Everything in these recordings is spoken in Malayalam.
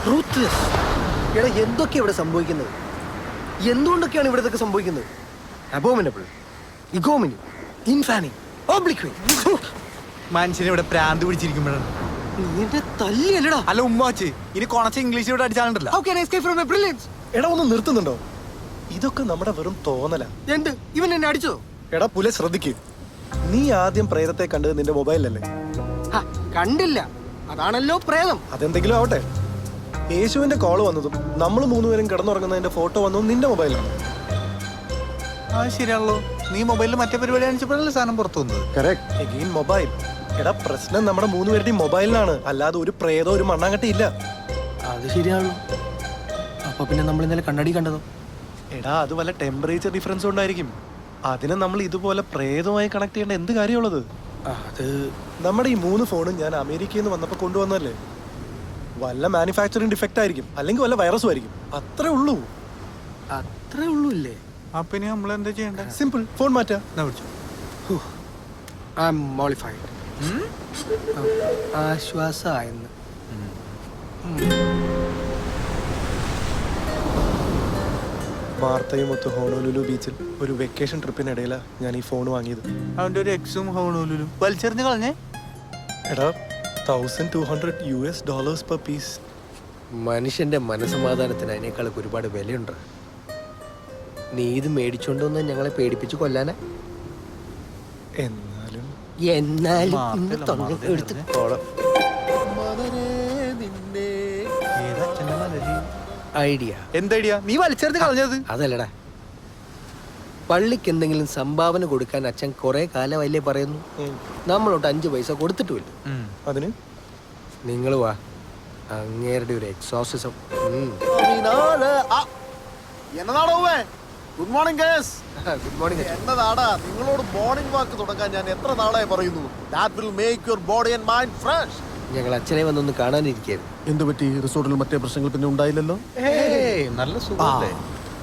റൂത്ത്ലെസ്. എടാ എന്തൊക്കെയാണ് ഇവിടെ സംഭവിക്കുന്നത്? എന്തുകൊണ്ടൊക്കെയാണ് ഇവിടെ ഇതൊക്കെ സംഭവിക്കുന്നത്? അബോമിനബിൾ, ഇഗോമിനി, ഇൻഫാനി, ഓബ്ലിക്വി. മനുഷ്യനെ ഇവിടെ പ്രാന്ത് പിടിച്ചിരിക്കുമ്പോഴാണ്. നിന്റെ തല്ലിയല്ലടാ. അല്ല ഉമ്മാച്ച്, ഇനി കൊണച്ച ഇംഗ്ലീഷ് ഇവിടെ അടിച്ചാലുണ്ടല്ലോ. How can I escape from my brilliance? എടാ ഒന്ന് നിർത്തുന്നുണ്ടോ? ഇതൊക്കെ നമ്മുടെ വെറും തോന്നലാ. എന്ത് ഇവൻ എന്നെ അടിച്ചോ? എടാ പുല ശ്രദ്ധിക്ക്. നീ ആദ്യം പ്രേതത്തെ കണ്ടത് നിന്റെ മൊബൈലിലല്ലേ? കണ്ടില്ല, അതാണല്ലോ പ്രേതം. അതെന്തെങ്കിലും ആവട്ടെ. യേശുവിന്റെ കോള് വന്നതും നമ്മൾ മൂന്നുപേരും കിടന്നുറങ്ങുന്നതിന്റെ ഫോട്ടോ വന്നതും നിന്റെ മൊബൈലാണ്. ആ ശരിയാണല്ലോ. നീ മൊബൈലിൽ മറ്റേ പരിപാടി കാണിച്ചപ്പോഴല്ലേ സാധനം പുറത്തു വന്നത്. Again mobile. എടാ പ്രശ്നം നമ്മുടെ മൂന്നുപേരുടെയും മൊബൈലിനാണ്, അല്ലാതെ ഒരു പ്രേതോ ഒരു മണ്ണാങ്കട്ടി ഇല്ല. അത് ശരിയാണല്ലോ. അപ്പൊ പിന്നെ നമ്മൾ ഇന്നലെ കണ്ണാടി കണ്ടതോ? എടാ അത് വല്ല ടെമ്പറേച്ചർ ഡിഫറൻസ് കൊണ്ടായിരിക്കും. അതിനെ നമ്മൾ ഇതുപോലെ പ്രേതവുമായി കണക്ട് ചെയ്യേണ്ട എന്ത് കാര്യമുള്ളത്? അത് നമ്മുടെ ഈ 3 ഫോണും ഞാൻ അമേരിക്കയിൽ നിന്ന് വന്നപ്പോൾ കൊണ്ടുവന്നല്ലേ. വല്ല മാനുഫാക്ചറിങ് ഡിഫക്റ്റ് ആയിരിക്കും, അല്ലെങ്കിൽ വല്ല വൈറസും ആയിരിക്കും. അത്രേ ഉള്ളൂ. അത്രേ ഉള്ളൂ ഇല്ലേ? അപ്പൊ ഇനി നമ്മൾ എന്താ ചെയ്യണ്ടേ? സിമ്പിൾ, ഫോൺ മാറ്റാ. I am mollified. ആശ്വാസമായെന്ന്. വാർത്തയുമൊത്ത് ഹോണോലുലു ബീച്ചിൽ ഒരു വെക്കേഷൻ ട്രിപ്പിനിടയിലാണ് ഞാൻ ഈ ഫോൺ വാങ്ങിയത്. അവന്റെ ഒരു എക്സും ഹോണോലും വലിച്ചെറിഞ്ഞ് കളഞ്ഞേ. എടാ $1,200 per piece. മനുഷ്യന്റെ മനസമാധാനത്തിന് അതിനേക്കാൾ ഒരുപാട് വിലയുണ്ട്. നീ ഇത് മേടിച്ചോണ്ടൊന്ന് ഞങ്ങളെ പേടിപ്പിച്ച് കൊല്ലാനാ? എന്നാലും ഐഡിയ എന്തൈഡിയ? നീ വലിച്ചെറിഞ്ഞ് കളഞ്ഞത് അതല്ലടാ. പള്ളിക്ക് എന്തെങ്കിലും സംഭാവന കൊടുക്കാൻ അച്ഛൻ കുറെ കാലമല്ലേ പറയുന്നു. നമ്മളോട്ട് 5 പൈസ കൊടുത്തിട്ടുമില്ല. അതിന് നിങ്ങൾ വാ, അങ്ങേരുടെ ഒരു exorcism. Good morning guys. Good morning. എന്നതാടാ നിങ്ങളോട് മോർണിംഗ് വാക്ക് തുടങ്ങാൻ ഞാൻ എത്ര നാളായി പറയുന്നു. That will make your body and mind fresh. ഞങ്ങൾ അച്ഛനെ വന്നൊന്ന് കാണാനിരിക്കായിരുന്നു. എന്ത് പറ്റി? റിസോർട്ടിൽ മറ്റേ പ്രശ്നങ്ങൾ പിന്നെ ഉണ്ടായില്ലല്ലോ. നല്ല സുഖല്ലേ?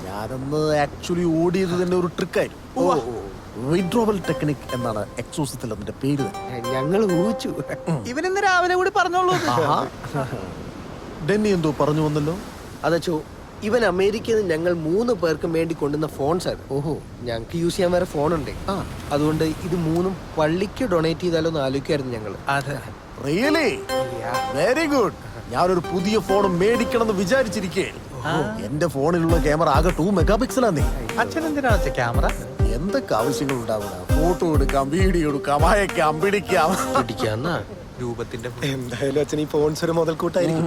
ഞാനന്ന് ആക്ച്വലി ഓടിയത് തന്നെ ഒരു ട്രിക്കായിരുന്നു. വിഡ്രോവൽ ടെക്നിക് എന്നാണ് എക്സോസത്തിൽ അതിന്റെ പേര്. ഞങ്ങൾ ഊഹിച്ചു. ഇവനിന്ന് രാവിലെ കൂടി പറഞ്ഞോളൂ. ഡെന്നി എന്തോ പറഞ്ഞു വന്നല്ലോ. അതച്ചോ, ഇവൻ അമേരിക്കയിൽ നിന്ന് ഞങ്ങൾ 3 പേർക്കും വേണ്ടി കൊണ്ടുവന്ന ഫോൺസ് ആണ്. ഓഹോ, ഞങ്ങൾക്ക് യൂസ് ചെയ്യാൻ വേറെ ഫോണുണ്ട്. അതുകൊണ്ട് ഇത് 3ഉം പള്ളിക്ക് ഡൊണേറ്റ് ചെയ്താലോ എന്ന് ആലോചിക്കായിരുന്നു ഞങ്ങൾ. അതെ, റിയലി വെരി ഗുഡ്. ഞാനൊരു പുതിയ ഫോൺ മേടിക്കണം എന്ന് വിചാരിച്ചിരിക്കേ. എന്റെ ഫോണിലുള്ള ക്യാമറ ആകെ 2 മെഗാപിക്സലാന്നേ. അച്ഛൻ എന്തിനാണ് ക്യാമറ? എന്തൊക്കെ ആവശ്യങ്ങൾ ഉണ്ടാവുക. ഫോട്ടോ എടുക്കാം, വീഡിയോ എടുക്കാം, അയക്കാം, പിടിക്കാം. രൂപത്തിന്റെ എന്തായാലും അച്ഛൻ ഈ ഫോൺസ് ഒരു മുതൽക്കൂട്ടായിരിക്കും.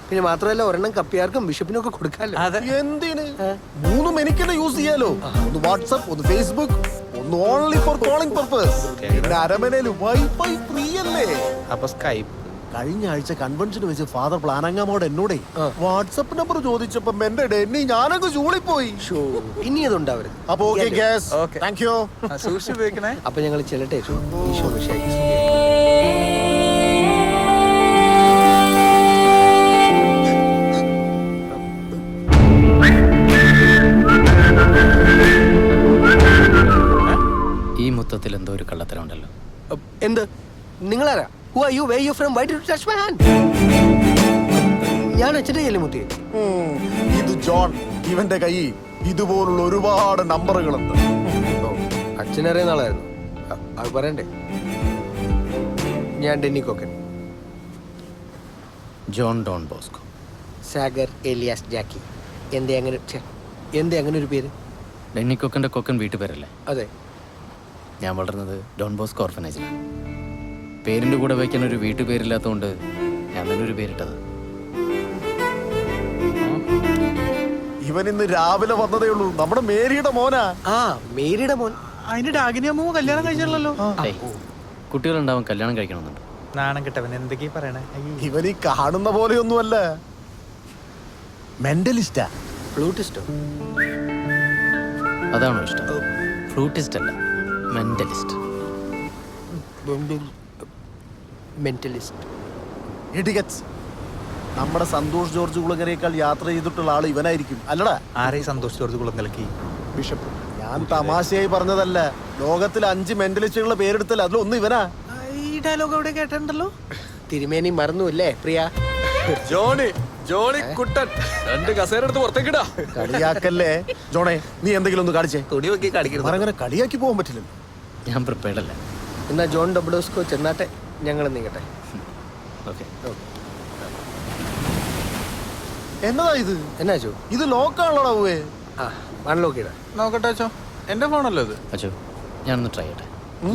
പിന്നെ മാത്രമല്ല ഒരെണ്ണം കപ്പിയാർക്കും ബിഷപ്പിനും ഒക്കെ കൊടുക്കാമല്ലോ. എന്തിന്? 3ഉം എനിക്കെന്നെ യൂസ് ചെയ്യാലോ. ഒന്ന് വാട്സ്ആപ്പ്, ഒന്ന് ഫേസ്ബുക്ക്, ഒന്ന് ഓൺലി ഫോർ കോളിംഗ് പർപ്പസ്. പിന്നെ അരമനയിൽ വൈഫൈ ഫ്രീ അല്ലേ. അപ്പൊ സ്കൈപ്പ്. കഴിഞ്ഞ ആഴ്ച കൺവെൻഷന് വെച്ച് ഫാദർ പ്ലാനങ്ങാമോട് എന്നോടേ വാട്സ്ആപ്പ് നമ്പർ ചോദിച്ചപ്പോ എന്റെ ഡെന്നി ഞാനങ്ങ് ചൂളിപ്പോയി. ഇനി അതുണ്ടാവരുത്. അപ്പൊ ഓക്കെ ഗ്യാസ്, താങ്ക് യു. സൂക്ഷിച്ച് ഉപയോഗിക്കണേ. അപ്പൊ ഞങ്ങൾ ചെല്ലട്ടെ. ഈ മൊത്തത്തിൽ എന്തോ ഒരു കള്ളത്തരം ഉണ്ടല്ലോ. എന്ത്? നിങ്ങളാരാ? Who are you? Where are you from? Why did you touch my hand? ഞാൻ അച്ഛൻ്റെ കയ്യിലെ മുത്തി. ഇത് ജോൺ. ഇവന്റെ കയ്യിൽ ഇതുപോലുള്ള ഒരുപാട് നമ്പറുകളുണ്ട്. അച്ഛനറിയുന്ന ആളായിരുന്നു. അത് പറയണ്ടേ? ഞാൻ Denny Kokkan. John Don Bosco. Sagar alias Jacky. എന്തേ അങ്ങനെ ഒരു പേര്? ഡെന്നി കൊക്കൻ്റെ കൊക്കൻ വീട്ടുപേരല്ലേ? അതെ. ഞാൻ വളർന്നത് ഡോൺ ബോസ്കോ ഓർഫനേജിലാണ്. പേരിൻ്റെ കൂടെ വയ്ക്കാൻ ഒരു വീട്ടുപേരില്ലാത്തതുകൊണ്ട് ഞാൻ തന്നെ ഒരു പേരിട്ടത്. ഇവൻ ഇന്ന് രാവിലെ വന്നതേ ഉള്ളൂ. നമ്മുടെ മേരിയുടെ മോനാ. മേരിയുടെ മോൻ. അതിന്റെ ഡാഗിനി അമ്മ കല്യാണം കഴിച്ചല്ലോ. കുട്ടികളുണ്ടാവും, കല്യാണം കഴിക്കണമെന്നുണ്ട്. നാണം കിട്ടവൻ എന്തൊക്കെയാ പറയണേ. ഇവൻ ഈ കാണുന്ന പോലെയൊന്നുമല്ല. മെന്റലിസ്റ്റാ. ഫ്ലൂട്ടിസ്റ്റോ? അതാണോ ഇഷ്ടം? ഫ്ലൂട്ടിസ്റ്റ് അല്ല, മെന്റലിസ്റ്റ്. മെന്റലിസ്റ്റ്. ഇഡിയറ്റ്സ്. നമ്മുടെ സന്തോഷ് ജോർജ് കുളങ്ങരയേക്കാൾ യാത്ര ചെയ്തിട്ടുള്ള ആള് ഇവനായിരിക്കും അല്ലടാ. ആരെ സന്തോഷ് ജോർജ് കുളങ്ങരക്ക്? ബിഷപ്പ്. ഞാൻ തമാശയായി പറഞ്ഞതല്ല. ലോകത്തിൽ 5 മെന്റലിസ്റ്റുകളുടെ പേരെടുത്തല്ല അതിലൊന്ന് ഇവനാ. ഈ ഡയലോഗ് എവിടെ കേട്ടിട്ടുണ്ടല്ലോ. തിരുമേനി മറന്നു അല്ലേ പ്രിയ? ജോണി ജോളി കുട്ടൻ 2 കസേര എടുത്ത് പുറത്തേക്കിടാ. കളിയാക്കല്ലേ ജോണേ, നീ എന്തെങ്കിലും ഒന്ന് കാണിച്ചേ. തുണി നോക്കി കാണിക്കരുത്. അങ്ങനെ കളിയാക്കി പോകാൻ പറ്റില്ല. ഞാൻ പ്രിപ്പയർഡ് അല്ല. എന്നാ ജോൺ ഡബ്ലോസ്കോ ചെന്നാട്ടെ, ഞങ്ങൾ നീങ്ങട്ടെ. ഓക്കെ. എന്നതാ ഇത്? എന്നാ ജോ? ഇത് ലോക്കാണല്ലോടാ പോവേ. ആ അൺലോക്ക് ചെയ്താ. നോക്കട്ടെ അച്ഛോ, എന്റെ ഫോണല്ലോ ഇത്. അച്ഛോ ഞാനൊന്ന് ട്രൈ ചെയ്യട്ടെ.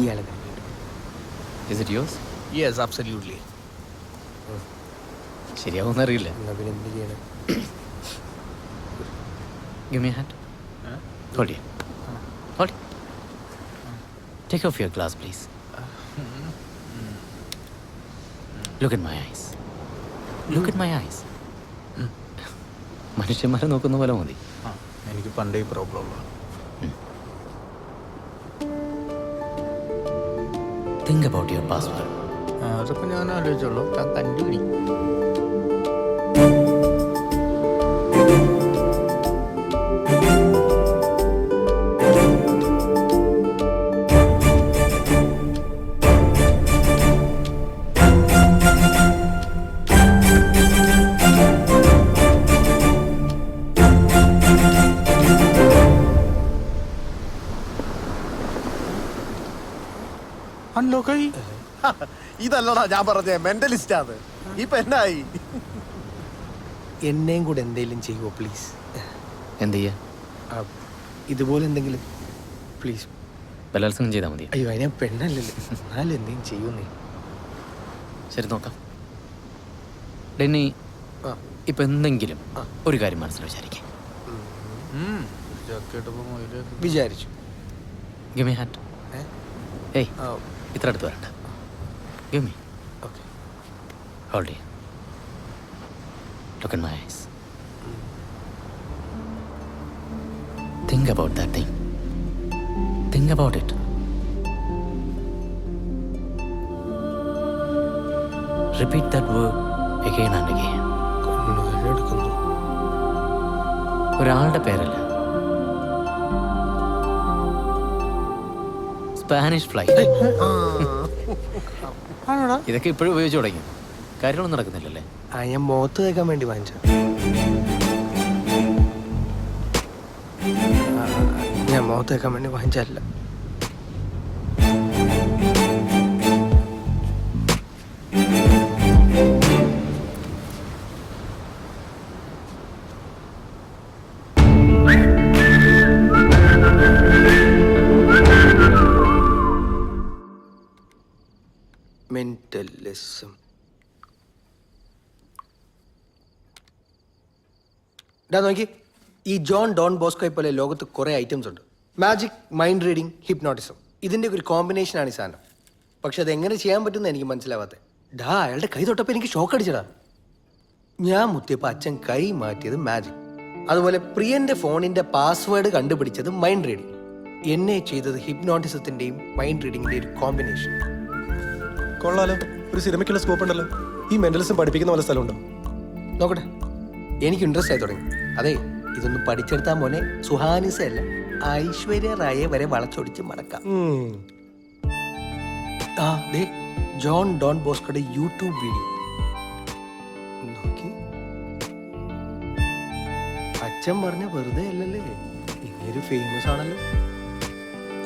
ഇയാളെ is it yours? Yes absolutely. ശരിയാവുമെന്ന് അറിയില്ല. എന്നാ പിന്നെ എന്ത് ചെയ്യണം? Give me a hand. Hold it. Hold it. Take off your glass, please. Look at my eyes. Look at my eyes. മനുഷ്യന്മാരെ നോക്കുന്ന പോലെ മതി. എനിക്ക് പണ്ടേ ഈ പ്രോബ്ലം ഉള്ള. Think about your password. അതൊക്കെ ഞാൻ ആലോചിച്ചോളൂ. കണ്ടുപിടി. അൺലോക്കായി. ഇതല്ലടാ ഞാൻ പറഞ്ഞേ, മെന്റലിസ്റ്റ് ആണ്. ഇപ്പൊ എന്നായി? എന്നെയും കൂടെ എന്തെങ്കിലും ചെയ്യുമോ പ്ലീസ്? എന്ത് ചെയ്യാ? ഇതുപോലെ എന്തെങ്കിലും പ്ലീസ്. ബലാത്സംഗം ചെയ്താൽ മതി. അയ്യോ അതിനെ പെണ്ണല്ലല്ലോ, എന്നാലും എന്തെങ്കിലും ചെയ്യുന്നേ. ശരി നോക്കാം. ഡെന്നി, ആ ഇപ്പൊ എന്തെങ്കിലും ഒരു കാര്യം മനസ്സിൽ വിചാരിക്കാം. വിചാരിച്ചു. Give me a hand. ഏയ് ആ ഇത്ര അടുത്ത് വരണ്ട. Give me. Okay. Hold it. Look in my eyes. Think about that thing. Think about it. Repeat that word again and again. എടുക്കുന്നു. ഒരാളുടെ പേരല്ല, സ്പാനിഷ് ഫ്ലൈ. ഇതൊക്കെ ഇപ്പോഴും ഉപയോഗിച്ച് തുടങ്ങി. കാര്യങ്ങളൊന്നും നടക്കുന്നില്ലല്ലേ? ആ ഞാൻ മുഖത്ത് തേക്കാൻ വേണ്ടി വാങ്ങിച്ച. ഞാൻ മുഖത്ത് തേക്കാൻ വേണ്ടി വാങ്ങിച്ചല്ല. മെന്റലിസം. നോക്കി, ഈ ജോൺ ഡോൺ ബോസ്കോയെ പോലെ ലോകത്ത് കുറേ ഐറ്റംസ് ഉണ്ട്. മാജിക്, മൈൻഡ് റീഡിങ്, ഹിപ്നോട്ടിസം, ഇതിൻ്റെ ഒരു കോമ്പിനേഷനാണ് ഈ സാധനം. പക്ഷെ അതെങ്ങനെ ചെയ്യാൻ പറ്റുമെന്ന് എനിക്ക് മനസ്സിലാവാത്തത്. അയാളുടെ കൈ തൊട്ടപ്പോൾ എനിക്ക് ഷോക്ക് അടിച്ചടാ. ഞാൻ മുത്തിയപ്പോൾ അച്ഛൻ കൈ മാറ്റിയത് മാജിക്. അതുപോലെ പ്രിയന്റെ ഫോണിന്റെ പാസ്വേഡ് കണ്ടുപിടിച്ചത് മൈൻഡ് റീഡിങ്. എന്നെ ചെയ്തത് ഹിപ്നോട്ടിസത്തിന്റെയും മൈൻഡ് റീഡിങ്ങിന്റെയും ഒരു കോമ്പിനേഷൻ. കൊള്ളാലോ, ഒരു സിനിമയ്ക്കുള്ള സ്കോപ്പ് ഉണ്ടല്ലോ. ഈ മെന്റലിസം പഠിപ്പിക്കുന്ന വല്ല സ്ഥലമുണ്ടോ? നോക്കട്ടെ, എനിക്ക് ഇൻട്രസ്റ്റ് ആയി തുടങ്ങി. അതെ, ഇതൊന്നും പഠിച്ചെടുത്താൽ മോനെ സുഹാനിസല്ല ഐശ്വര്യ റായെ വരെ വളച്ചൊടിച്ച് മടക്കാം. ആ ദേ, ജോൺ ഡോൺ ബോസ്കോയുടെ യൂട്യൂബ് വീഡിയോ നോക്കി. അച്ഛൻ പറഞ്ഞ വെറുതെ അല്ലല്ലേ, ഇങ്ങനൊരു ഫേമസ് ആണല്ലോ.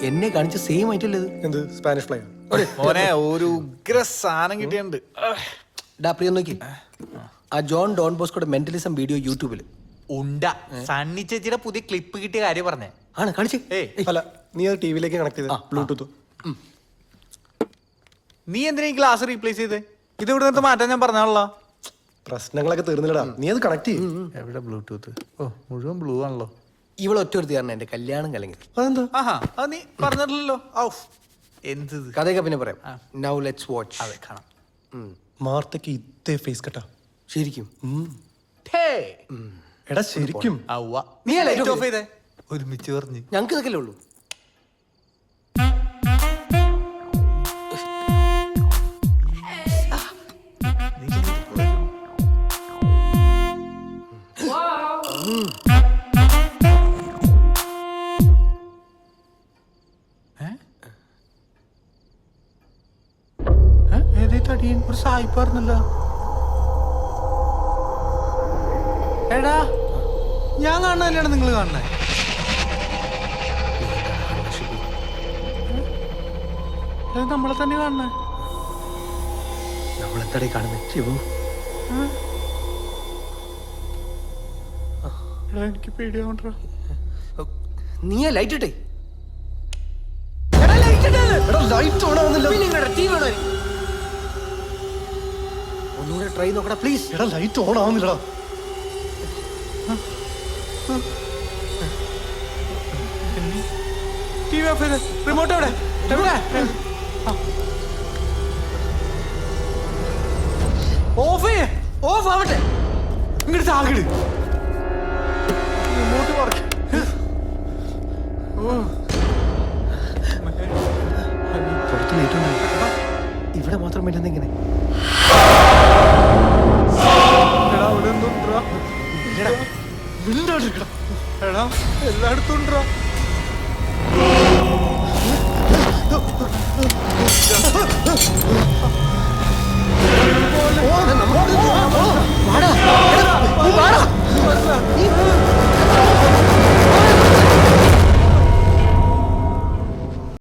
എന്നെ കാണിച്ച സെയിം ആയിട്ടല്ലേ ഇത്? എന്ത് സ്പാനിഷ് ഫ്ലൈ? മോനെ ഒരു ഉഗ്ര സാധനം കിട്ടിയിട്ടുണ്ട്. പ്രിയ നോക്കി, ആ ജോൺ ഡോൺ ബോസ്കോയുടെ മെന്റലിസം വീഡിയോ യൂട്യൂബിൽ ഉണ്ട. സണ്ണി ചേച്ചിയുടെ പുതിയ ക്ലിപ്പ് കിട്ടിയ കാര്യം പറഞ്ഞേ. ആണ്, കാണിച്ചേ. അല്ല, നീ അത് ടിവിയിലേക്ക് കണക്ട് ചെയ്ത് ബ്ലൂടൂത്ത്. നീ എന്തിനാ ഈ ഗ്ലാസ് റീപ്ലേസ് ചെയ്തേ? ഇത് ഇവിടെ നിന്ന് മാറ്റാൻ ഞാൻ പറഞ്ഞാണല്ലോ. പ്രശ്നങ്ങളൊക്കെ തീർന്നില്ലടാ, നീ അത് കണക്ട് ചെയ്യും. എവിടെ ബ്ലൂടൂത്ത്? ഓ, മുഴുവൻ ബ്ലൂ ആണല്ലോ. ഇവളൊറ്റ ഒരു കാരണം എന്റെ കല്യാണം കലങ്ങി. അതെന്താ? ആഹാ, അത് നീ പറഞ്ഞിട്ടില്ലല്ലോ. ഔഫ്, എന്ത് കഥയൊക്കെ പിന്നെ പറയാം. Now let's watch. അതെ, കാണാം. മാർത്തക്ക് ഇതേ ഫേസ് കട്ടാ ശരിക്കും. എടാ ശരിക്കും. നീ ലൈറ്റ് ഓഫ് ചെയ്തേ. ഒരുമിച്ച് പറഞ്ഞു. ഞങ്ങൾക്ക് ഇതൊക്കെ ഉള്ളൂ. ഏതേ തടിയൻ ഒരു സായിപ്പായിരുന്നല്ലോ. എടാ ഞാൻ കാണുന്ന തന്നെയാണ് നിങ്ങൾ കാണുന്നത്. നമ്മളെ തന്നെ കാണുന്നത്. നമ്മളെന്തടേ കാണുന്നത് ശിവു? എടാ എനിക്ക് പേടിയാവണ്ടാ. നീയാ ലൈറ്റ് ഇട്ടേ. ലൈറ്റ് ഓൺ ആവുന്നില്ല. ഒന്നുകൂടെ ട്രൈ നോക്കടാ പ്ലീസ്. എടാ ലൈറ്റ് ഓൺ ആവുന്നില്ലടാ. ടി വി ഓഫ് ചെയ്ത്. റിമോട്ട് എവിടെ? എവിടെ? ഓഫ് ചെയ്യേ. ഓഫ് ആവട്ടെ. ഇങ്ങോട്ട് ആകിട്. Remote work. പുറത്ത് ലൈറ്റ് ഉണ്ടായി. ഇവിടെ മാത്രം പറ്റുന്ന ഇങ്ങനെ. എടാ അവിടെ എന്തുണ്ടാ? എടാ എല്ലായിടത്തും ഉണ്ടാ. വാടാ, എടാ, നീ വാടാ.